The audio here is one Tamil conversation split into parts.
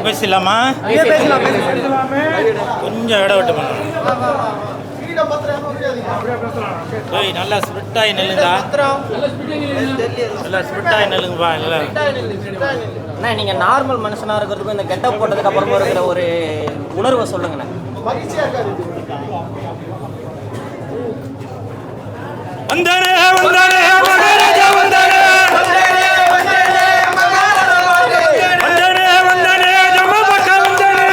பேசலாமா? கொஞ்சம் இடம் விட்டு நல்லா ஸ்பிரிட்டாகி நெல்லுங்க. நல்லா ஸ்பிரிட்டாகி நெல்லுங்கப்பா. அண்ணா நீங்கள் நார்மல் மனுஷனாக இருக்கிறதுக்கும் இந்த கெட்டப் போட்டதுக்கு அப்புறமா இருக்கிற ஒரு உணர்வை சொல்லுங்கண்ணா. வந்தானே வந்தானே மகாராஜா வந்தானே, வந்தானே வந்தானே ஜமாபக்கா வந்தானே,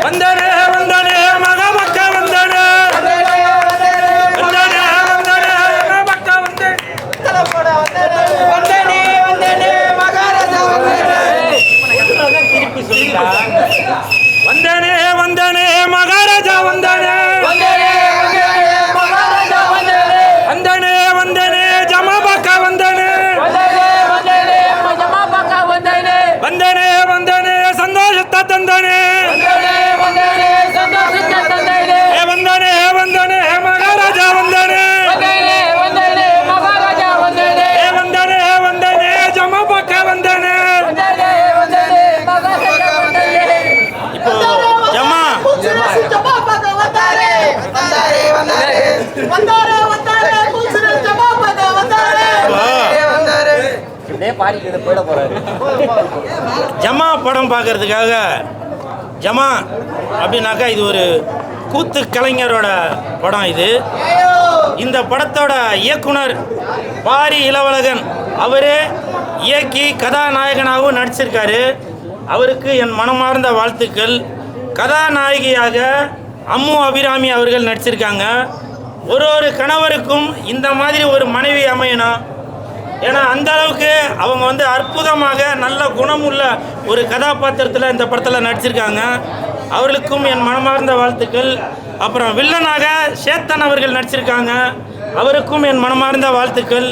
வந்தானே வந்தானே மகாபக்கா வந்தானே, வந்தானே வந்தானே மகாபக்கா வந்தானே, வந்தானே வந்தானே மகாராஜா வந்தானே. திருப்பி சொல்லுடா. வந்தானே வந்தானே மகாராஜா வந்தானே, வந்தானே வந்தானே ஜமாபக்கா வந்தானே, வந்தானே வந்தானே சந்தோஷத்தை தந்தானே, வந்தானே வந்தானே மகாராஜா வந்தானே, வந்தானே வந்தானே ஜமாபக்கா வந்தானே. இப்போ ஜமா போயிட போறாரு. ஜமா படம் பார்க்கறதுக்காக ஜமா அப்படின்னாக்கா இது ஒரு கூத்து கலைஞரோட படம். இந்த படத்தோட இயக்குனர் பாரி இளவழகன் அவரே இயக்கி கதாநாயகனாகவும் நடிச்சிருக்காரு. அவருக்கு என் மனமார்ந்த வாழ்த்துக்கள். கதாநாயகியாக அம்மு அபிராமி அவர்கள் நடிச்சிருக்காங்க. ஒரு கணவருக்கும் இந்த மாதிரி ஒரு மனைவி அமையணும். ஏன்னா அந்த அளவுக்கு அவங்க அற்புதமாக நல்ல குணமுள்ள ஒரு கதாபாத்திரத்தில் இந்த படத்தில் நடிச்சிருக்காங்க. அவர்களுக்கும் என் மனமார்ந்த வாழ்த்துக்கள். அப்புறம் வில்லனாக சேத்தன் அவர்கள் நடிச்சிருக்காங்க. அவருக்கும் என் மனமார்ந்த வாழ்த்துக்கள்.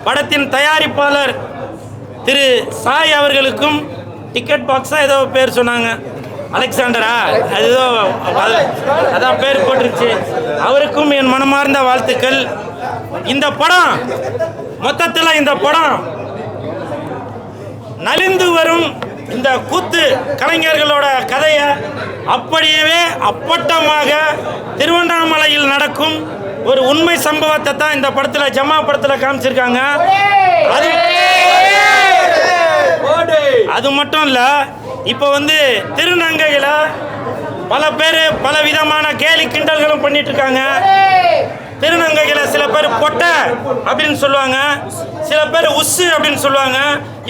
படத்தின் தயாரிப்பாளர் திரு சாய் அவர்களுக்கும் டிக்கெட் பாக்ஸாக ஏதோ பேர் சொன்னாங்க, அலெக்சாண்டரா அது ஏதோ அதான் பேர் போட்டுருச்சு. அவருக்கும் என் மனமார்ந்த வாழ்த்துக்கள். இந்த படம் மொத்தத்தில் இந்த படம் நலிந்து வரும் இந்த கூத்து கலைஞர்களோட கதையை அப்படியே அப்பட்டமாக திருவண்ணாமலையில் நடக்கும் ஒரு உண்மை சம்பவத்தை தான் இந்த படத்தில் ஜமா படத்தில் காமிச்சிருக்காங்க. அது மட்டும் இல்லை, இப்போ திருநங்கையில் பல பேர் பல விதமான கேலி கிண்டல்களும் பண்ணிட்டு இருக்காங்க. திருநங்கைகளை சில பேர் பொட்டை அப்படின்னு சொல்லுவாங்க, சில பேர் உஸ்ஸு அப்படின்னு சொல்லுவாங்க.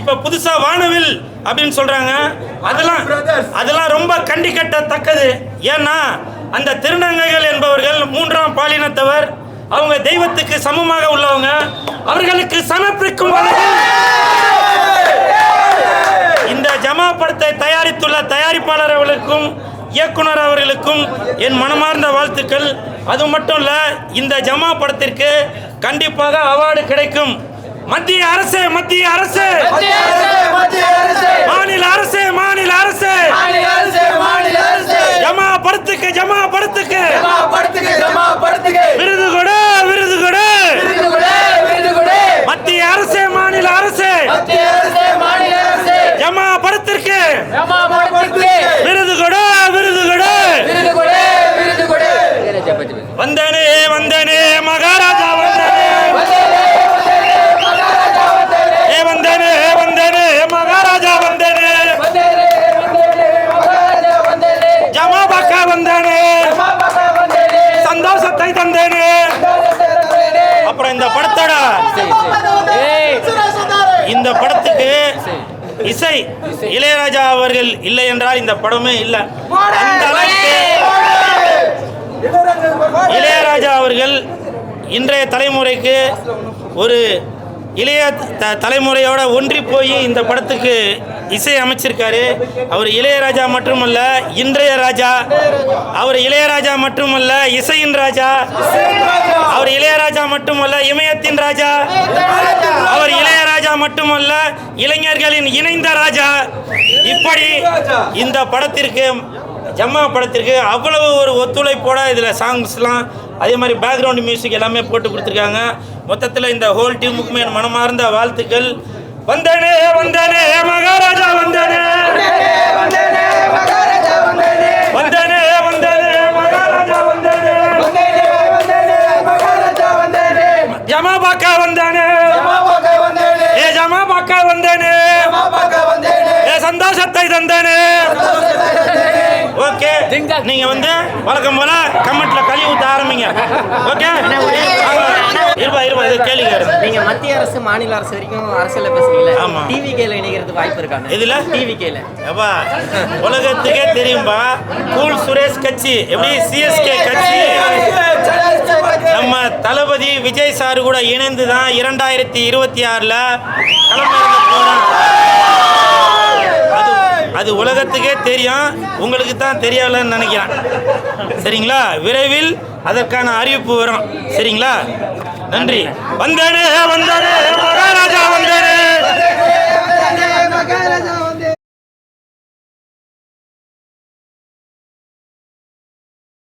இப்போ புதுசாக வானவில் அப்படின்னு சொல்கிறாங்க. அதெல்லாம் ரொம்ப கண்டிக்கட்டத்தக்கது. ஏன்னா அந்த திருநங்கைகள் என்பவர்கள் 3ஆம் பாலினத்தவர். அவங்க தெய்வத்துக்கு சமமாக உள்ளவங்க. அவர்களுக்கு சமர்ப்பிக்கும் இந்த ஜமா படத்தை தயாரித்துள்ள தயாரிப்பாளர் அவர்களுக்கும் இயக்குனர் அவர்களுக்கும் என் மனமார்ந்த வாழ்த்துக்கள். அது மட்டும் இல்ல, இந்த ஜமா படத்திற்கு கண்டிப்பாக அவார்டு கிடைக்கும். மத்திய அரசு மாநில அரசு ஜமா படத்துக்கு விருது கொடு. மத்திய அரசு மாநில அரசு ஜமா படத்திற்கு விருது கொடு. வந்தானே வந்தானே மகாராஜா வந்தானே, வந்தானே வந்தானே மகாராஜா வந்தானே, ஜமாபக்கா வந்தானே, சந்தோஷத்தை தந்தேனே. அப்புறம் இந்த படத்துக்கு இசை இளையராஜா அவர்கள் இல்லை என்றால் இந்த படமே இல்லை. அந்த அளவுக்கு இளையராஜா அவர்கள் இன்றைய தலைமுறைக்கு ஒரு இளைய தலைமுறையோட ஒன்றி போய் இந்த படத்துக்கு இசை அமைச்சிருக்காரு. அவர் இளையராஜா மட்டுமல்ல, இன்றைய ராஜா. அவர் இளையராஜா மட்டுமல்ல, இசையின் ராஜா. அவர் இளையராஜா மட்டுமல்ல, இமயத்தின் ராஜா. அவர் இளையராஜா மட்டுமல்ல, இளைஞர்களின் இணைந்த ராஜா. இப்படி இந்த படத்திற்கு ஜம்மா படத்திற்கு அவ்வளவு ஒரு ஒத்துழைப்போட இதில் சாங்ஸ்லாம் அதே மாதிரி பேக்ரவுண்ட் மியூசிக் எல்லாமே போட்டு கொடுத்துருக்காங்க. மொத்தத்தில் இந்த ஹோல் டீமுக்குமே என் மனமார்ந்த வாழ்த்துக்கள். வந்தனே வந்தனே மகாராஜா வந்தனே வந்தனே மகாராஜா வந்தனே வந்தனே வந்தனே மகாராஜா வந்தனே வந்தனே வந்தனே மகாராஜா வந்தனே ஜமாபாக்கா வந்தனே ஜமாபாக்க வந்தனே ஏ ஜமாபாக்கா வந்தனே ஜமாபாக்க வந்தனே ஏ சந்தோஷத்தை தந்தனே ஓகே நீங்க வந்து வழக்கம் போல கமெண்ட்ல கழுவி ஊத்த ஆரம்பிங்க ஓகே இருபா இது கேள்வி கேடுங்க நீங்க மத்திய அரசு மாநில அரசு வரைக்கும் அரசியல்ல பேசுறீங்களா? ஆமா. டிவிகேல இணைகிறதுக்கு வாய்ப்பு இருக்காங்க. எதுல? டிவிகேல. எப்பா உலகத்துக்கே தெரியும்பா கூல் சுரேஷ் கட்சி எப்படி சிஎஸ்கே கட்சி நம்ம தளபதி விஜய் சார் கூட இணைந்து தான் 2026ல களமிறங்க போறோம். அது உலகத்துக்கே தெரியும், உங்களுக்கு தான் தெரியலன்னு நினைக்கிறேன். சரிங்களா? விரைவில் அதற்கான அறிவிப்பு வரும். சரிங்களா? நன்றி. வந்தனே வந்தனே மகாராஜா வந்தனே